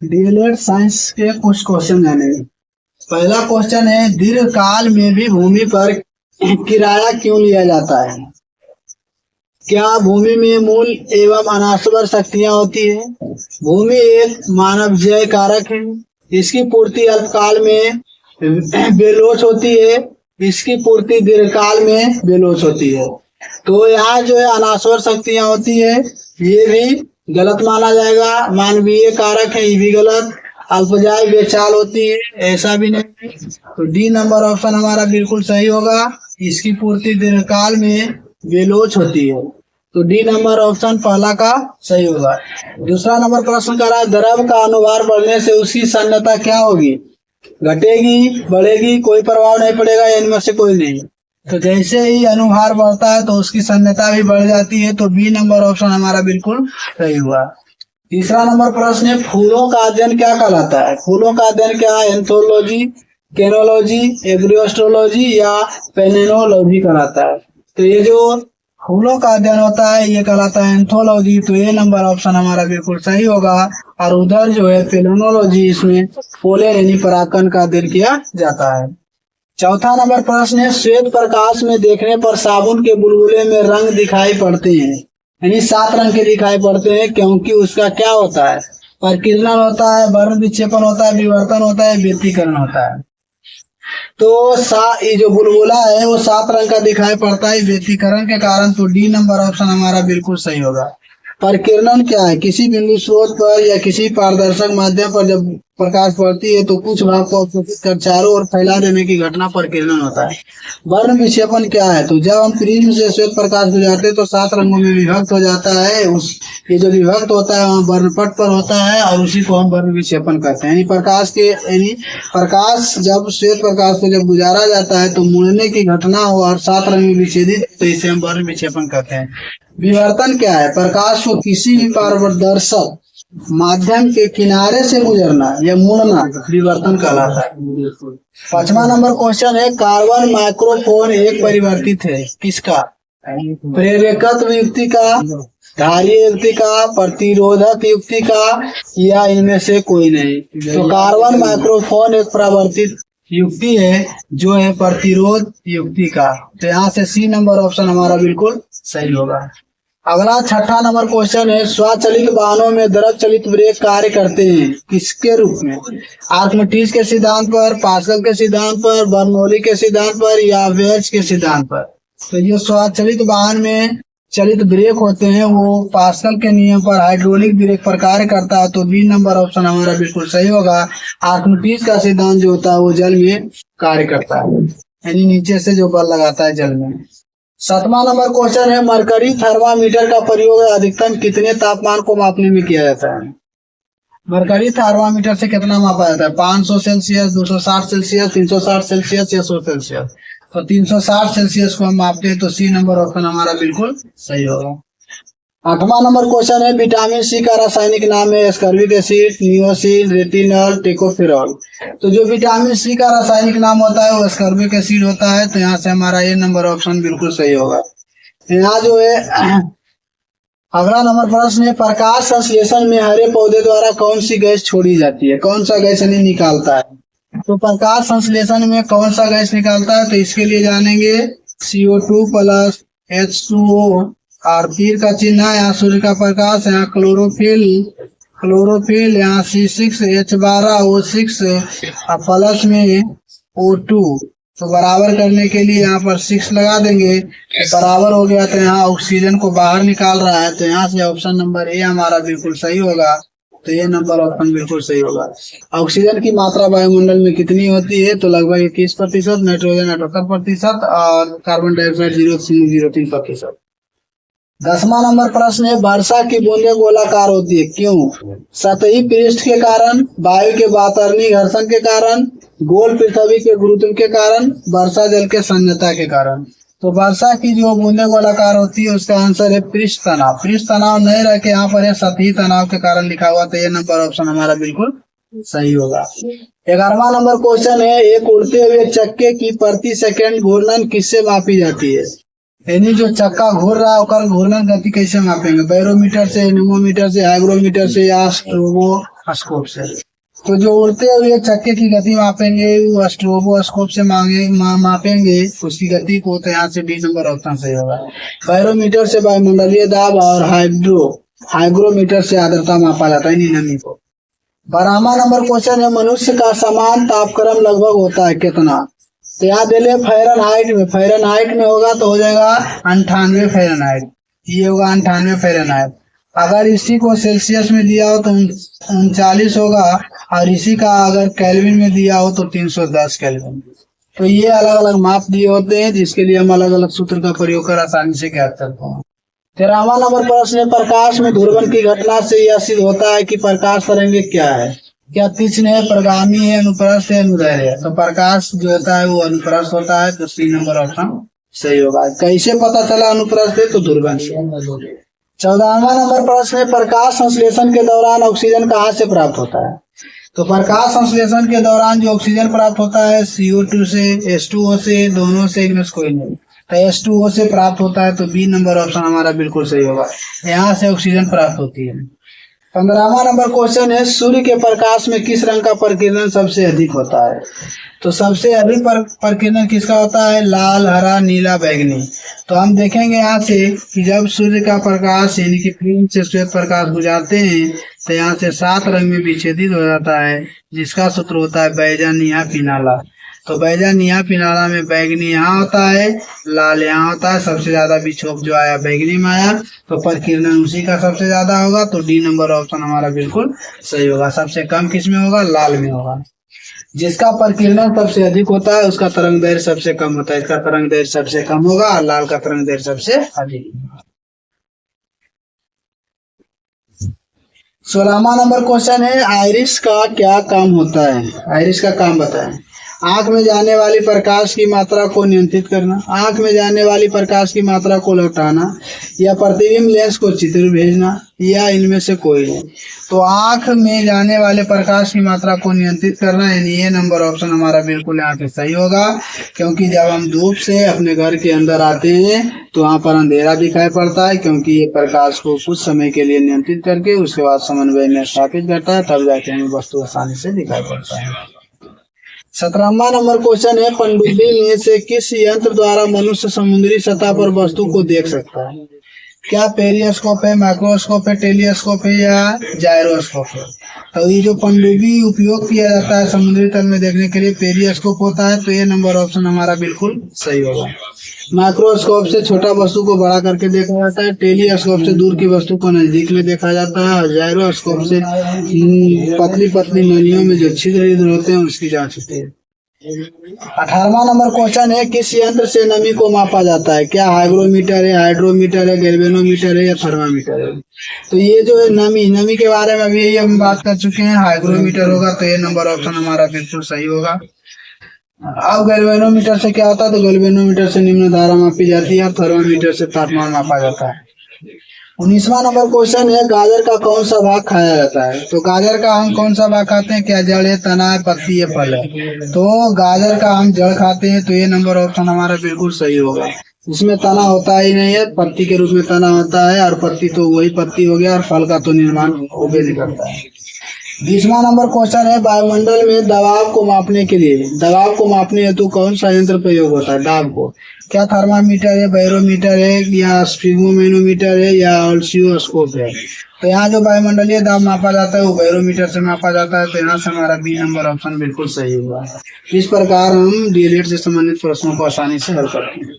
DElEd science के कुछ question जानेंगे। पहला क्वेश्चन है, दीर्घकाल में भी भूमि पर किराया क्यों लिया जाता है? क्या भूमि में मूल एवं अनाश्वर शक्तियां होती है? भूमि एक मानवजय कारक है। इसकी पूर्ति अल्पकाल में बेलोच होती है, इसकी पूर्ति दीर्घकाल में बेलोच होती है। तो यहाँ जो है अनाश्वर शक्तियां होती है, ये भी गलत माना जाएगा। मानवीय कारक है, ये भी गलत। अल्पजाय बेचाल होती है, ऐसा भी नहीं है। तो डी नंबर ऑप्शन हमारा बिल्कुल सही होगा। इसकी पूर्ति दीर्घकाल में बेलोच होती है। तो डी नंबर ऑप्शन पहला का सही होगा। दूसरा नंबर प्रश्न करा, द्रव का अनुभार बढ़ने से उसकी सांद्रता क्या होगी? घटेगी, बढ़ेगी, कोई प्रभाव नहीं पड़ेगा, इनमें से कोई नहीं। तो जैसे ही अनुभार बढ़ता है तो उसकी सांद्रता भी बढ़ जाती है। तो बी नंबर ऑप्शन हमारा बिल्कुल सही हुआ। तीसरा नंबर प्रश्न है, फूलों का अध्ययन क्या कहलाता है? फूलों का अध्ययन क्या है? एंथोलॉजी, केनोलॉजी, एग्रियोस्ट्रोलॉजी या पेनेनोलॉजी कहलाता है। तो ये जो फूलों का अध्ययन होता है ये कहलाता है एंथोलॉजी। तो ये नंबर ऑप्शन हमारा बिल्कुल सही होगा। और उधर जो है पेनेनोलॉजी, इसमें पोलन यानी परागकण का अध्ययन किया जाता है। चौथा नंबर प्रश्न है, श्वेत प्रकाश में देखने पर साबुन के बुलबुले में रंग दिखाई पड़ते हैं, यानी 7 रंग के दिखाई पड़ते हैं, क्योंकि उसका क्या होता है? परिकिरणन होता है, वर्ण विक्षेपण होता है, विवर्तन होता है, व्यतिकरण होता है। तो ये जो बुलबुला है वो 7 रंग का दिखाई पड़ता है व्यतिकरण के कारण। तो डी नंबर ऑप्शन हमारा बिल्कुल सही होगा। परिकिरणन क्या है? किसी बिंदु स्रोत पर या किसी पारदर्शक माध्यम पर जब प्रकाश पड़ती है तो कुछ भाग को अवशोषित कर चारों ओर फैला देने की घटना परिकिरणन होता है। वर्ण विक्षेपण क्या है? तो जब हम प्रिज्म से श्वेत प्रकाश गुजारते हैं तो 7 रंगों में विभक्त हो जाता है। ये जो विभक्त होता है वहाँ वर्णपट पर होता है और उसी को हम वर्ण विक्षेपण कहते हैं। प्रकाश जब श्वेत प्रकाश को जब गुजारा जाता है तो मुड़ने की घटना हो और 7 रंग में विच्छेदित, तो इसे हम वर्ण विक्षेपण कहते हैं। विवर्तन क्या है? प्रकाश को किसी भी पारदर्शक माध्यम के किनारे से गुजरना या मुड़ना विवर्तन कहलाता है। 5वां नंबर क्वेश्चन है, कार्बन माइक्रोफोन एक परिवर्तित है, किसका? प्रेरकत्व युक्ति का, धारीय युक्ति का, प्रतिरोधक युक्ति का, या इनमें से कोई नहीं। तो कार्बन माइक्रोफोन एक परिवर्तित युक्ति है जो है प्रतिरोध युक्ति का। तो यहाँ से सी नंबर ऑप्शन हमारा बिल्कुल सही होगा। अगला 6ठा नंबर क्वेश्चन है, स्वचालित वाहनों में द्रव चलित ब्रेक कार्य करते हैं, किसके रूप में? आर्किमिडीज के सिद्धांत पर, पास्कल के सिद्धांत पर, बर्नौली के सिद्धांत पर, या वेल्च के सिद्धांत पर? तो ये स्वचालित वाहन में चलित ब्रेक होते हैं वो पास्कल के नियम पर, हाइड्रोलिक ब्रेक पर कार्य करता है। तो बी नंबर ऑप्शन हमारा बिल्कुल सही होगा। आर्किमिडीज का सिद्धांत जो होता है वो जल में कार्य करता है, यानी नीचे से जो बल लगाता है जल में। 7वां नंबर क्वेश्चन है, मरकरी थर्मामीटर का प्रयोग अधिकतम कितने तापमान को मापने में किया जाता है? मरकरी थर्मामीटर से कितना मापा जाता है? 500 सेल्सियस, 260 सेल्सियस, 360 सेल्सियस या 100 सेल्सियस? तो 360 सेल्सियस को हम मापते हैं। तो सी नंबर ऑप्शन हमारा बिल्कुल सही होगा। 8वां नंबर क्वेश्चन है, विटामिन सी का रासायनिक नाम है एस्कॉर्बिक एसिड, नियोसिन, रेटिनॉल, टेकोफेरॉल। तो जो विटामिन सी का रासायनिक नाम होता है वो एस्कॉर्बिक एसिड होता है। तो यहाँ से हमारा ये नंबर ऑप्शन बिल्कुल सही होगा। यहाँ जो है अगला नंबर प्रश्न है, प्रकाश संश्लेषण में हरे पौधे द्वारा कौन सी गैस छोड़ी जाती है? कौन सा गैस यानी निकालता है? तो प्रकाश संश्लेषण में कौन सा गैस निकालता है? तो इसके लिए जानेंगे CO2 प्लस H2O, और तीर का चिन्ह है, यहाँ सूर्य का प्रकाश, यहाँ क्लोरोफिल, यहाँ C6H12O6 और प्लस में O2। तो बराबर करने के लिए यहाँ पर 6 लगा देंगे, बराबर हो गया। तो यहाँ ऑक्सीजन को बाहर निकाल रहा है। तो यहाँ से ऑप्शन नंबर ए हमारा बिल्कुल सही होगा। तो ये नंबर ऑप्शन बिल्कुल सही होगा। ऑक्सीजन की मात्रा वायुमंडल में कितनी होती है? तो लगभग 21%, नाइट्रोजन 78% और कार्बन डाइऑक्साइड 0.03%। 10वां नंबर प्रश्न है, वर्षा की बूंदें गोलाकार होती है, क्यों? सतही पृष्ठ के कारण, वायु के वातावरणीय घर्षण के कारण, गोल पृथ्वी के गुरुत्व के कारण, वर्षा जल के संगतता के कारण। तो वर्षा की जो बूंदें गोलाकार होती है उसका आंसर है पृष्ठ तनाव। पृष्ठ तनाव नहीं रह के यहाँ पर है सतही तनाव के कारण लिखा हुआ। तो ये नंबर ऑप्शन हमारा बिल्कुल सही होगा। 11वां नंबर क्वेश्चन है, एक उड़ते हुए चक्के की प्रति सेकंड घूर्णन किससे मापी जाती है? यानी जो चक्का घूर रहा है उसका घूर्णन गति कैसे मापेंगे? बैरोमीटर से, एनेमोमीटर से, हाइग्रोमीटर से या स्कोप से। तो जो उड़ते हुए चक्के की गति मापेंगे वो स्ट्रोबोस्कोप से मापेंगे उसकी गति को, तो यहाँ से डी नंबर ऑप्शन सही होगा। बैरोमीटर से वायुमंडलीय दाब और हाइग्रोमीटर से आर्द्रता मापा जाता है नमी को। 12वां नंबर क्वेश्चन है, मनुष्य का समान तापक्रम लगभग होता है कितना? तो यहाँ दे ले फ़ारेनहाइट में होगा तो हो जाएगा 98 फ़ारेनहाइट, ये होगा 98 फ़ारेनहाइट। अगर इसी को सेल्सियस में दिया हो तो 39 होगा, और इसी का अगर केल्विन में दिया हो तो 310 केल्विन। तो ये अलग अलग माप दिए होते हैं जिसके लिए हम अलग अलग सूत्र का प्रयोग कर आसानी से ज्ञात करते हैं। 13वां नंबर प्रश्न है, प्रकाश में ध्रुवण की घटना से यह सिद्ध होता है कि प्रकाश तरंगे क्या है? क्या तीक्ष्ण है, प्रगामी है, अनुप्रस्थ है, अनुदैर्ध्य है? तो प्रकाश जो होता है वो अनुप्रस्थ होता है, तो सी नंबर ऑप्शन सही होगा। कैसे पता चला अनुप्रस्थ है? तो ध्रुवण से। 14वां नंबर प्रश्न है, प्रकाश संश्लेषण के दौरान ऑक्सीजन कहाँ से प्राप्त होता है? तो प्रकाश संश्लेषण के दौरान जो ऑक्सीजन प्राप्त होता है CO2 से, H2O से, दोनों से, इनमें कोई नहीं, तो H2O से प्राप्त होता है, तो बी नंबर ऑप्शन हमारा बिल्कुल सही होगा, यहाँ से ऑक्सीजन प्राप्त होती है। 15वां नंबर क्वेश्चन है, सूर्य के प्रकाश में किस रंग का प्रकीर्णन सबसे अधिक होता है? तो सबसे अधिक प्रकीर्णन किसका होता है? लाल, हरा, नीला, बैंगनी। तो हम देखेंगे यहाँ से कि जब सूर्य का प्रकाश यानी कि फिल्म से श्वेत प्रकाश गुजारते हैं तो यहाँ से 7 रंग में विच्छेदित हो जाता है, जिसका सूत्र होता है बैजानिया फिनाला। तो बैजानिया फिनाला में बैंगनी यहाँ होता है, लाल यहाँ होता है, सबसे ज्यादा विक्षोभ जो आया बैंगनी में आया, तो प्रकीर्णन उसी का सबसे ज्यादा होगा, तो डी नंबर ऑप्शन हमारा बिल्कुल सही होगा। सबसे कम किस में होगा? लाल में होगा। जिसका प्रकीर्णन सबसे अधिक होता है उसका तरंग दैर्ध्य सबसे कम होता है, इसका तरंग दैर्ध्य सबसे कम होगा, और लाल का तरंग दैर्ध्य सबसे अधिक। 16वां नंबर क्वेश्चन है, आइरिस का क्या काम होता है? आइरिस का काम बताएं। आंख में जाने वाली प्रकाश की मात्रा को नियंत्रित करना, आंख में जाने वाली प्रकाश की मात्रा को लौटाना, या प्रतिबिंब लेंस को चित्र भेजना, या इनमें से कोई नहीं। तो आंख में जाने वाले प्रकाश की मात्रा को नियंत्रित करना, यानी ये नंबर ऑप्शन हमारा बिल्कुल यहाँ पे सही होगा, क्योंकि जब हम धूप से अपने घर के अंदर आते हैं तो वहाँ पर अंधेरा दिखाई पड़ता है, क्योंकि ये प्रकाश को कुछ समय के लिए नियंत्रित करके उसके बाद समन्वय में स्थापित करता है, तब जाके हमें वस्तु आसानी से दिखाई पड़ता है। 17वां नंबर क्वेश्चन है, पनडुब्बी में से किस यंत्र द्वारा मनुष्य समुद्री सतह पर वस्तु को देख सकता है? क्या पेरिस्कोप है, माइक्रोस्कोप है, टेलीस्कोप है, या जायरोस्कोप है? तो ये जो पनडुब्बी उपयोग किया जाता है समुद्री तल में देखने के लिए पेरिस्कोप होता है, तो ये नंबर ऑप्शन हमारा बिल्कुल सही होगा। माइक्रोस्कोप से छोटा वस्तु को बड़ा करके देखा जाता है, टेलीस्कोप से दूर की वस्तु को नजदीक में देखा जाता है, और जायरोस्कोप से पतली पतली नलियों में जो छिद्र होते हैं उसकी जांच होती है। 18वां नंबर क्वेश्चन है, किस यंत्र से नमी को मापा जाता है? क्या हाइग्रोमीटर है, हाइड्रोमीटर है, गैल्वेनोमीटर है, या थर्मामीटर है? तो ये जो है नमी के बारे में अभी हम बात कर चुके हैं, हाइग्रोमीटर होगा, तो ये नंबर ऑप्शन हमारा बिल्कुल सही होगा। अब गैल्वेनोमीटर से क्या होता है? तो गैल्वेनोमीटर से निम्न धारा मापी जाती है, और थर्मामीटर से तापमान मापा जाता है। 19वां नंबर क्वेश्चन है, गाजर का कौन सा भाग खाया जाता है? तो गाजर का हम कौन सा भाग खाते हैं? क्या जड़ है, तना है, पत्ती है, फल है? तो गाजर का हम जड़ खाते हैं, तो ये नंबर ऑप्शन हमारा बिल्कुल सही होगा। इसमें तना होता ही नहीं है, पत्ती के रूप में तना होता है, और पत्ती तो वही पत्ती हो गया, और फल का तो निर्माण उगे नहीं करता है। 20वां नंबर क्वेश्चन है, वायुमंडल में दबाव को मापने हेतु कौन सा यंत्र प्रयोग होता है? दाब को। क्या थर्मामीटर है, बैरोमीटर है, या स्फिग्मोमेनोमीटर है, या ऑसिलोस्कोप है? तो यहाँ जो वायुमंडलीय दाब मापा जाता है वो बैरोमीटर से मापा जाता है, तो यहाँ से हमारा बी नंबर ऑप्शन बिल्कुल सही हुआ है। इस प्रकार हम डीएलएड से संबंधित प्रश्नों को आसानी से हल करते हैं।